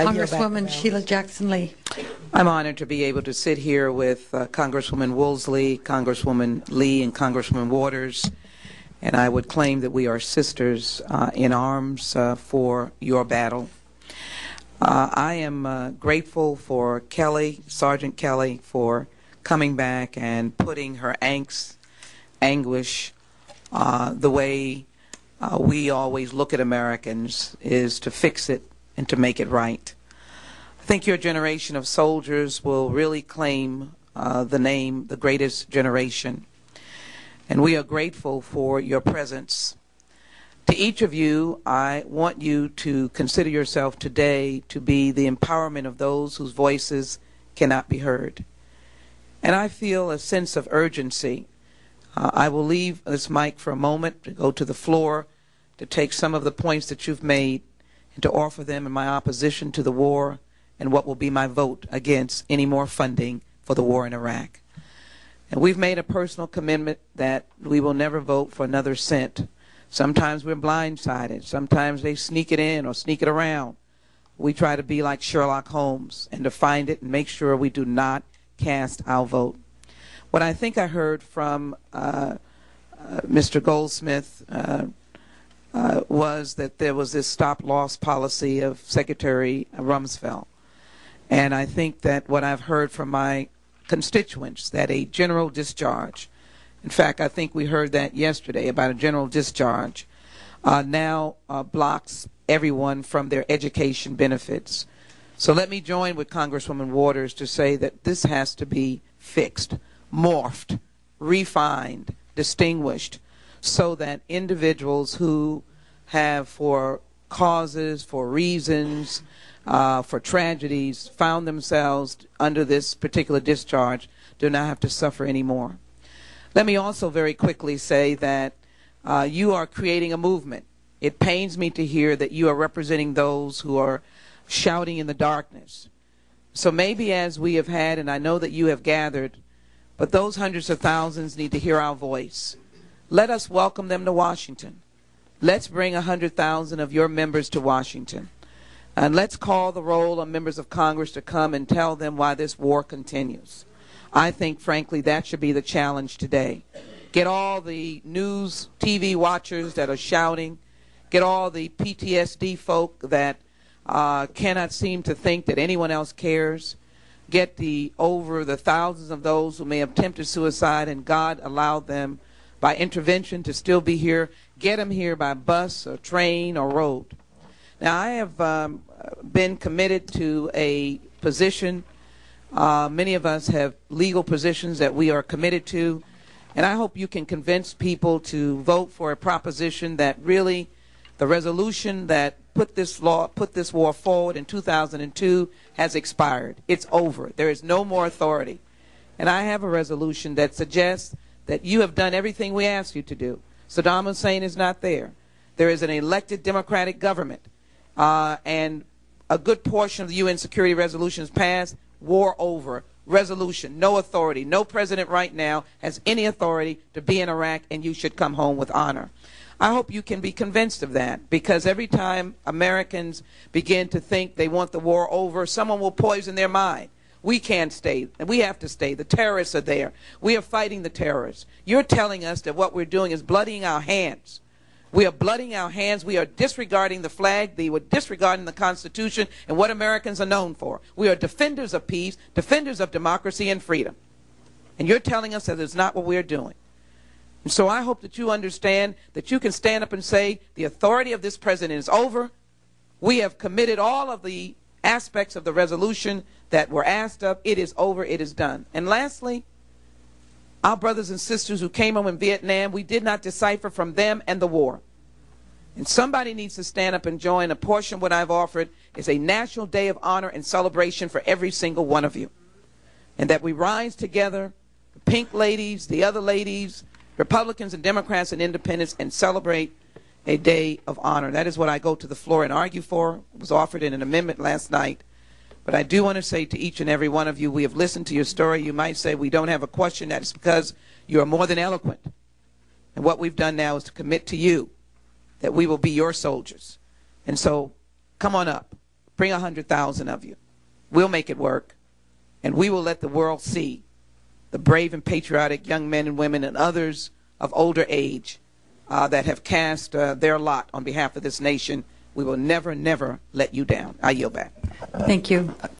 Congresswoman Sheila Jackson-Lee. I'm honored to be able to sit here with Congresswoman Woolsey, Congresswoman Lee, and Congresswoman Waters, and I would claim that we are sisters in arms for your battle. I am grateful for Kelly, Sergeant Kelly, for coming back and putting her angst, anguish, the way we always look at Americans, is to fix it and to make it right. I think your generation of soldiers will really claim the name, the greatest generation. And we are grateful for your presence. To each of you, I want you to consider yourself today to be the empowerment of those whose voices cannot be heard. And I feel a sense of urgency. I will leave this mic for a moment to go to the floor to take some of the points that you've made and to offer them in my opposition to the war and what will be my vote against any more funding for the war in Iraq. And we've made a personal commitment that we will never vote for another cent. Sometimes we're blindsided. Sometimes they sneak it in or sneak it around. We try to be like Sherlock Holmes and to find it and make sure we do not cast our vote. What I think I heard from Mr. Goldsmith was that there was this stop-loss policy of Secretary Rumsfeld. And I think that what I've heard from my constituents, that a general discharge, in fact, I think we heard that yesterday about a general discharge, now blocks everyone from their education benefits. So let me join with Congresswoman Waters to say that this has to be fixed, morphed, refined, distinguished, so that individuals who have, for causes, for reasons, for tragedies, found themselves under this particular discharge do not have to suffer anymore. Let me also very quickly say that you are creating a movement. It pains me to hear that you are representing those who are shouting in the darkness. So maybe as we have had, and I know that you have gathered, but those hundreds of thousands need to hear our voice. Let us welcome them to Washington. Let's bring 100,000 of your members to Washington. And let's call the roll on members of Congress to come and tell them why this war continues. I think, frankly, that should be the challenge today. Get all the news TV watchers that are shouting. Get all the PTSD folk that cannot seem to think that anyone else cares. Get over the thousands of those who may have attempted suicide and God allowed them by intervention to still be here. Get them here by bus or train or road. Now, I have been committed to a position. Many of us have legal positions that we are committed to, and I hope you can convince people to vote for a proposition that really the resolution that put this war forward in 2002 has expired. It's over. There is no more authority. And I have a resolution that suggests that you have done everything we asked you to do. Saddam Hussein is not there. There is an elected democratic government, and a good portion of the UN Security Resolutions passed. War over. Resolution. No authority. No president right now has any authority to be in Iraq, and you should come home with honor. I hope you can be convinced of that, because every time Americans begin to think they want the war over, someone will poison their mind. We can't stay. We have to stay. The terrorists are there. We are fighting the terrorists. You're telling us that what we're doing is bloodying our hands. We are bloodying our hands. We are disregarding the flag. We are disregarding the Constitution and what Americans are known for. We are defenders of peace, defenders of democracy and freedom. And you're telling us that it's not what we're doing. And so I hope that you understand that you can stand up and say the authority of this president is over. We have committed all of the aspects of the resolution that were asked of. It is over. It is done. And lastly, our brothers and sisters who came home in Vietnam, we did not decipher from them and the war. And somebody needs to stand up and join. A portion of what I've offered is a national day of honor and celebration for every single one of you. And that we rise together, the pink ladies, the other ladies, Republicans and Democrats and independents, and celebrate a day of honor. That is what I go to the floor and argue for. It was offered in an amendment last night. But I do want to say to each and every one of you, we have listened to your story. You might say we don't have a question. That's because you are more than eloquent. And what we've done now is to commit to you that we will be your soldiers. And so come on up. Bring 100,000 of you. We'll make it work, and we will let the world see the brave and patriotic young men and women and others of older age that have cast their lot on behalf of this nation. We will never, never let you down. I yield back. Thank you.